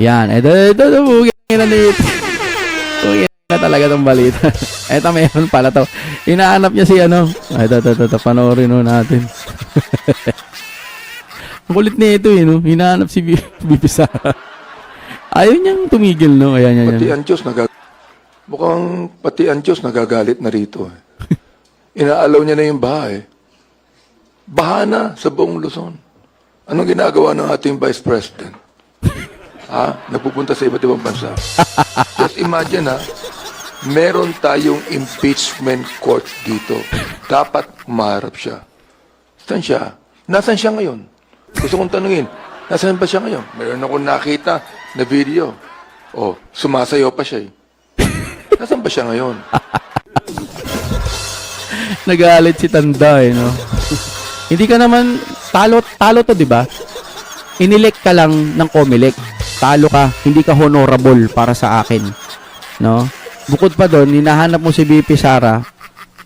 Yan. Ito, bugay na dito. Bugay na talaga itong balita. Ito, meron pala to. Hinahanap niya si ano. Ito, panoorin nun natin. Ang kulit na ito, no? Hinahanap si BP Sara. Ayaw niyang tumigil, no? Ayan. Pati ang Diyos mukhang pati ang Diyos nagagalit na rito. Inaalaw niya na yung baha eh. Baha na sa buong Luzon. Anong ginagawa ng ating Vice President? Napupunta sa iba't ibang bansa. Just imagine meron tayong impeachment court dito. Dapat umarap siya. Saan siya? Nasaan siya ngayon? Gusto kong tanungin, nasaan ba siya ngayon? Meron akong nakita na video. Sumasayaw pa siya eh. Nasaan ba siya ngayon? Nagalit si Tanda, no? Hindi ka naman, talo to, di ba? Inelect ka lang ng COMELEC. Talo ka, hindi ka honorable para sa akin. No? Bukod pa doon, hinahanap mo si BP Sara,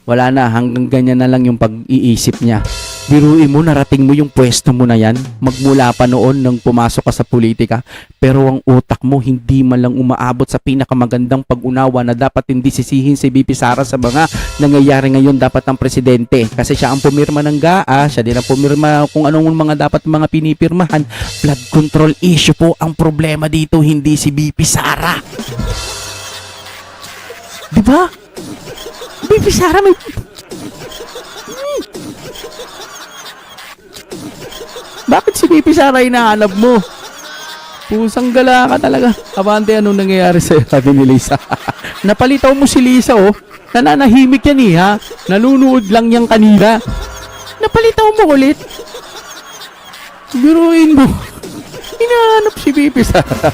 wala na, hanggang ganyan na lang yung pag-iisip niya. Biruin mo, narating mo yung pwesto mo na yan, magmula pa noon nang pumasok ka sa politika, pero ang utak mo hindi man lang umaabot sa pinakamagandang pag-unawa na dapat hindi sisihin si BP Sara sa mga nangyayari ngayon dapat ng presidente. Kasi siya ang pumirma ng GAA, siya din ang pumirma kung anong mga dapat mga pinipirmahan. Flood control issue po ang problema dito, hindi si BP Sara. Diba? BP Sara may... Bakit si BP Sara hinahanap mo? Pusang gala ka talaga. Abante, anong nangyayari sa'yo? Sabi ni Lisa. Napalitaw mo si Lisa, oh. Nananahimik yan eh, ha? Nanunood lang yan kanina. Napalitaw mo ulit. Biruin mo. Hinahanap si BP Sara.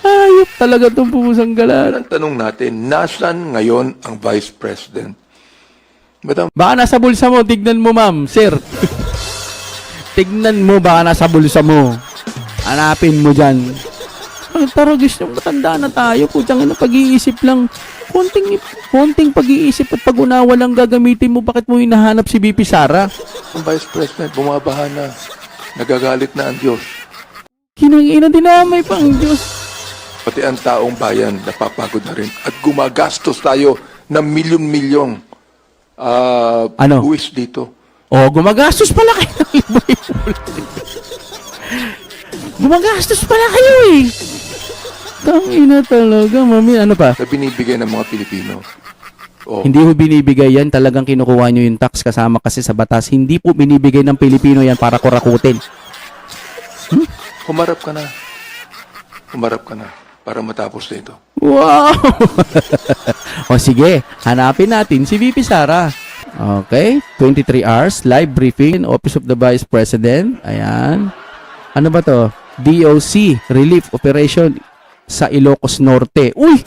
Ayop talaga itong pusang gala. Ang tanong natin, nasan ngayon ang Vice President? Madam, Baka nasa bulsa mo. Tignan mo, ma'am. Sir. Tignan mo, baka nasa bulsa mo. Hanapin mo dyan. Ay, taragis yung matanda na tayo. Putsang ina, pag-iisip lang. Konting pag-iisip at pag-unawa lang gagamitin mo. Bakit mo hinahanap si BP Sara? ang Vice President, bumabaha na. Nagagalit na ang Diyos. Kinangina, dinamay pa ang Diyos. Pati ang taong bayan, napapagod na rin. At gumagastos tayo ng milyon-milyong buwis dito. Gumagastos pala kayo ng libre. Gumagastos pala kayo eh. Tangina talaga, mami. Ano pa? Na binibigay ng mga Pilipino. Hindi po binibigay yan. Talagang kinukuha nyo yung tax kasama kasi sa batas. Hindi po binibigay ng Pilipino yan para kurakutin. Humarap ka na. Humarap ka na para matapos na ito. Wow! O sige, hanapin natin si VP Sara. Okay, 23 hours, live briefing in Office of the Vice President. Ayan. Ano ba to? DOC, Relief Operation sa Ilocos Norte. Uy!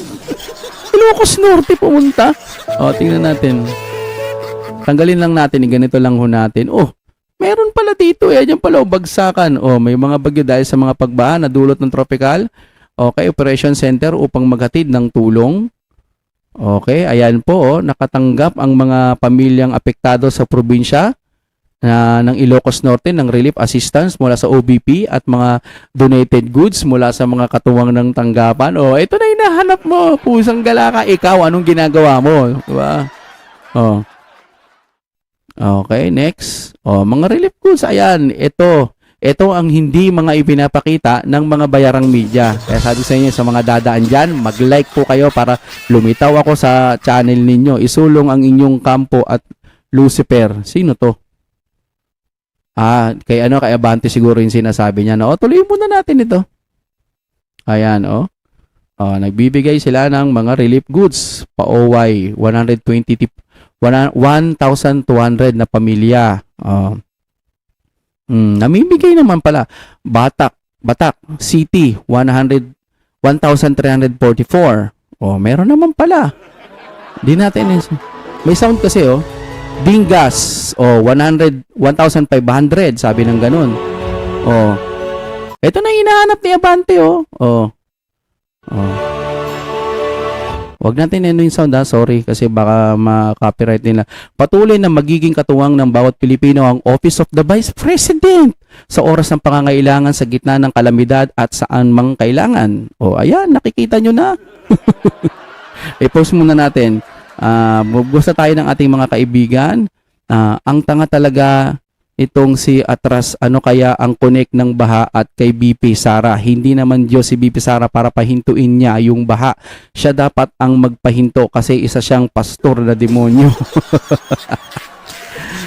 Ilocos Norte pumunta. O, tingnan natin. Tanggalin lang natin, ganito lang ho natin. Meron pala dito eh. Diyan pala, bagsakan. May mga bagyo dahil sa mga pagbaha na dulot ng tropical. Okay, Operation Center upang maghatid ng tulong. Okay, ayan po, nakatanggap ang mga pamilyang apektado sa probinsya ng Ilocos Norte ng relief assistance mula sa OBP at mga donated goods mula sa mga katuwang ng tanggapan. Ito na hinahanap mo. Pusang gala ka. Ikaw, anong ginagawa mo? Diba? Okay, next. Mga relief goods, ayan, ito ang hindi mga ipinapakita ng mga bayarang media. Kaya sabi sa inyo, sa mga dadaan dyan, mag-like po kayo para lumitaw ako sa channel ninyo. Isulong ang inyong kampo at Lucifer. Sino to? Kay Abante siguro yung sinasabi niya. Tuloy muna natin ito. Ayan, nagbibigay sila ng mga relief goods. Pa-OY, 1200 na pamilya. Namimigay naman pala. Batak City 1,344. Meron naman pala. Di natin may sound kasi Dingas 1,500 sabi ng ganun. Ito na hinahanap ni Abante Wag natin ano yung sound ha, sorry kasi baka ma-copyright nila. Patuloy na magiging katuwang ng bawat Pilipino ang Office of the Vice President sa oras ng pangangailangan sa gitna ng kalamidad at saan mang kailangan. O ayan, nakikita nyo na. I-post muna natin. Gusto tayo ng ating mga kaibigan. Ang tanga talaga itong si Atras, ano kaya ang connect ng baha at kay BP Sara? Hindi naman Diyos si BP Sara para pahintuin niya yung baha. Siya dapat ang magpahinto kasi isa siyang pastor na demonyo.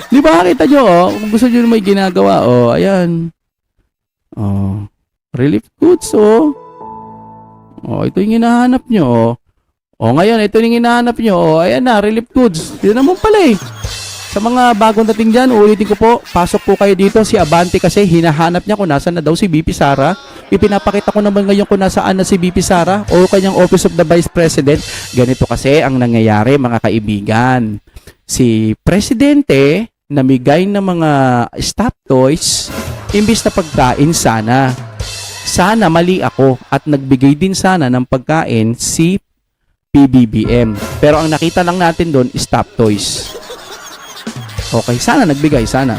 Di ba, kita nyo, kung gusto nyo may ginagawa, ayan. Relief goods, ito yung hinahanap nyo, ngayon, ito yung hinahanap nyo, ayan na, relief goods. Yun naman pala Sa mga bagong dating dyan, ulitin ko po, pasok po kayo dito. Si Abante kasi hinahanap niya kung nasan na daw si BP Sara. Ipinapakita ko naman ngayon kung nasaan na si BP Sara o kanyang Office of the Vice President. Ganito kasi ang nangyayari mga kaibigan. Si Presidente namigay ng mga stop toys imbis na pagkain sana. Sana mali ako at nagbigay din sana ng pagkain si PBBM. Pero ang nakita lang natin doon, stop toys. Okay, sana nagbigay, sana.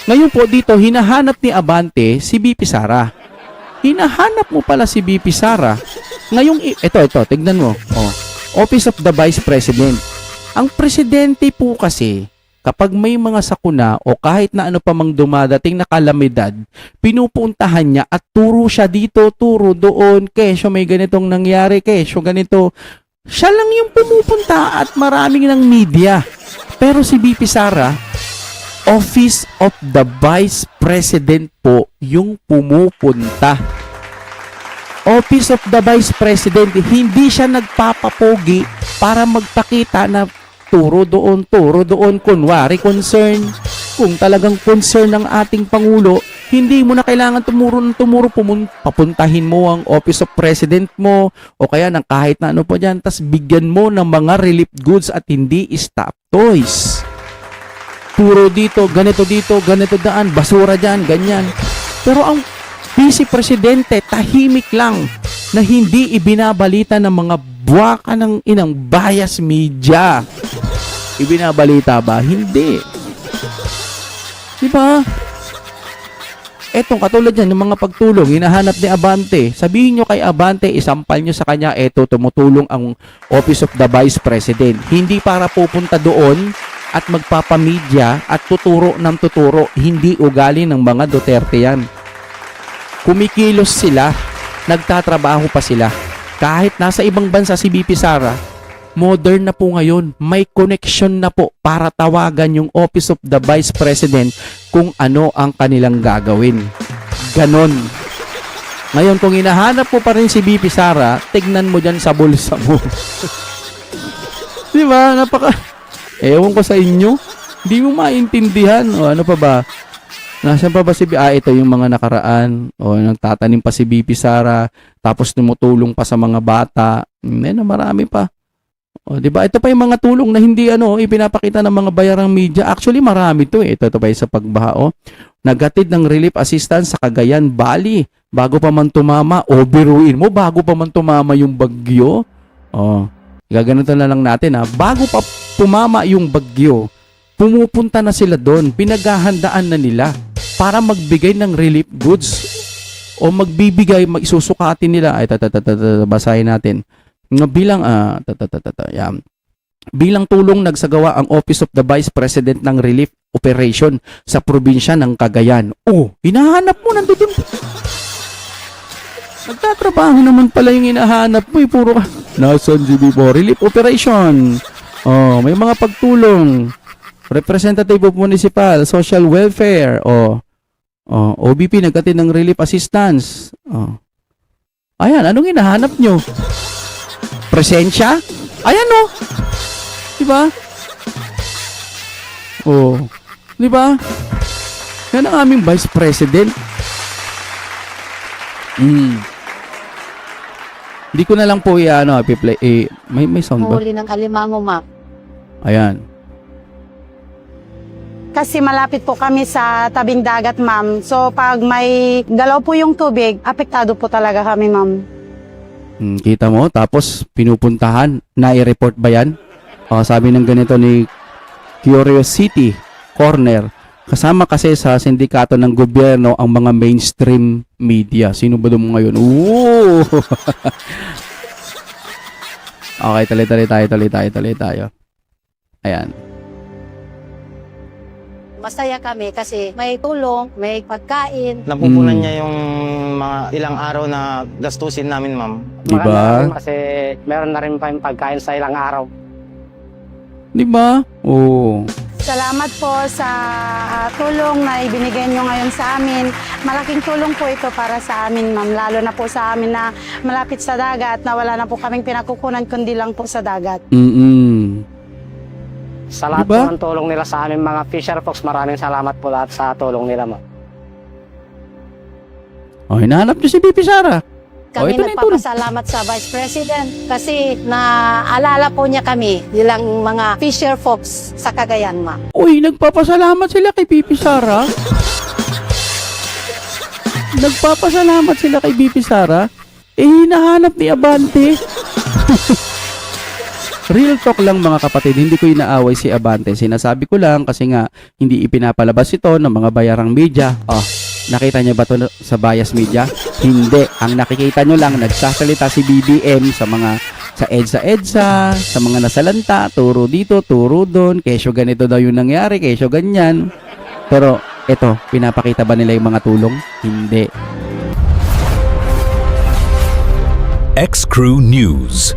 Ngayon po dito, hinahanap ni Abante si BP Sara. Hinahanap mo pala si BP Sara. Ngayong, ito, tignan mo. Office of the Vice President. Ang presidente po kasi, kapag may mga sakuna o kahit na ano pa mang dumadating na kalamidad, pinupuntahan niya at turo siya dito, turo doon, kesyo may ganitong nangyari, kesyo ganito. Siya lang yung pumupunta at maraming ng media. Pero si BP Sara, Office of the Vice President po yung pumupunta. Office of the Vice President, hindi siya nagpapapogi para magpakita na turo doon, kunwari concern. Kung talagang concern ng ating Pangulo, hindi mo na kailangan tumuro, papuntahin mo ang Office of President mo o kaya ng kahit na ano po dyan, tas bigyan mo ng mga relief goods at hindi stop toys. Turo dito, ganito daan, basura dyan, ganyan. Pero ang Vice Presidente, tahimik lang na hindi ibinabalita ng mga buwaka ng inang bias media. Ibinabalita ba? Hindi. Diba? Etong katulad yan, ng mga pagtulong, hinahanap ni Abante. Sabihin nyo kay Abante, isampal nyo sa kanya, eto, tumutulong ang Office of the Vice President. Hindi para pupunta doon at magpapamedya at tuturo ng tuturo. Hindi ugali ng mga Duterte yan. Kumikilos sila, nagtatrabaho pa sila. Kahit nasa ibang bansa si BP Sara, modern na po ngayon, may connection na po para tawagan yung Office of the Vice President kung ano ang kanilang gagawin. Ganon. Ngayon, kung hinahanap mo pa rin si BP Sara, tignan mo dyan sa bulsa mo. Di ba? Ewan ko sa inyo. Hindi mo maintindihan. O ano pa ba? Nasaan pa ba si ito yung mga nakaraan. O nagtatanim pa si BP Sara. Tapos tumutulong pa sa mga bata. Marami pa. O, di ba? Ito pa yung mga tulong na hindi ipinapakita ng mga bayarang media. Actually, marami to eh. Ito pa yung sa pagbaha. Nagatid ng relief assistance sa Cagayan Valley. Bago pa man tumama, biruin mo, bago pa man tumama yung bagyo. Gaganito na lang natin bago pa tumama yung bagyo, pumupunta na sila doon. Pinaghahandaan na nila para magbigay ng relief goods. O magbibigay, isusukatin nila. Ay, basahin natin. Bilang tulong nagsagawa ang Office of the Vice President ng relief operation sa probinsya ng Cagayan. Hinahanap mo nandun. Nagtatrabaho naman pala yung hinahanap mo. Puro ka. Nasaan GB4? Relief operation. May mga pagtulong. Representative of Municipal, Social Welfare. OBP nagkatid ng relief assistance. Ayan, anong hinahanap nyo? Presensya? Ayan diba? Diba? Yan ang aming Vice President. Hindi ko na lang po i-play. May sound ba? Huli ng alimango, ma'am. Ayan. Kasi malapit po kami sa tabing dagat, ma'am. So, pag may galaw po yung tubig, apektado po talaga kami, ma'am. Kita mo? Tapos, pinupuntahan. Nai-report ba yan? Sabi ng ganito ni Curiosity Corner, kasama kasi sa sindikato ng gobyerno ang mga mainstream media. Sino ba doon ngayon? Ooh! Okay, tuloy tayo. Ayan. Masaya kami kasi may tulong, may pagkain. Napupunan niya yung mga ilang araw na gastusin namin, ma'am. Diba? Maganda rin kasi meron na rin pa yung pagkain sa ilang araw. Diba? Oo. Salamat po sa tulong na ibinigay nyo ngayon sa amin. Malaking tulong po ito para sa amin, ma'am. Lalo na po sa amin na malapit sa dagat, na wala na po kaming pinagkukunan kundi lang po sa dagat. Sa lahat Diba? po ng tulong nila sa amin mga fisher folks, maraming salamat po lahat sa tulong nila, ma'am. Hinahanap niyo si BP Sara. Kami ito na yung tulong. nagpapasalamat sa Vice President kasi naalala po niya kami, nilang mga fisher folks sa Cagayan, ma'am. Uy, nagpapasalamat sila kay BP Sara. Nagpapasalamat sila kay BP Sara. Hinahanap ni Abante. Real talk lang mga kapatid, hindi ko inaaway si Abante. Sinasabi ko lang kasi nga hindi ipinapalabas ito ng mga bayarang media. Nakita niyo ba ito sa bias media? Hindi. Ang nakikita niyo lang, nagsasalita si BBM sa mga sa EDSA, sa mga nasalanta, turo dito, turo doon, kesyo ganito daw yung nangyari, kesyo ganyan. Pero ito, pinapakita ba nila yung mga tulong? Hindi. X-Crew News.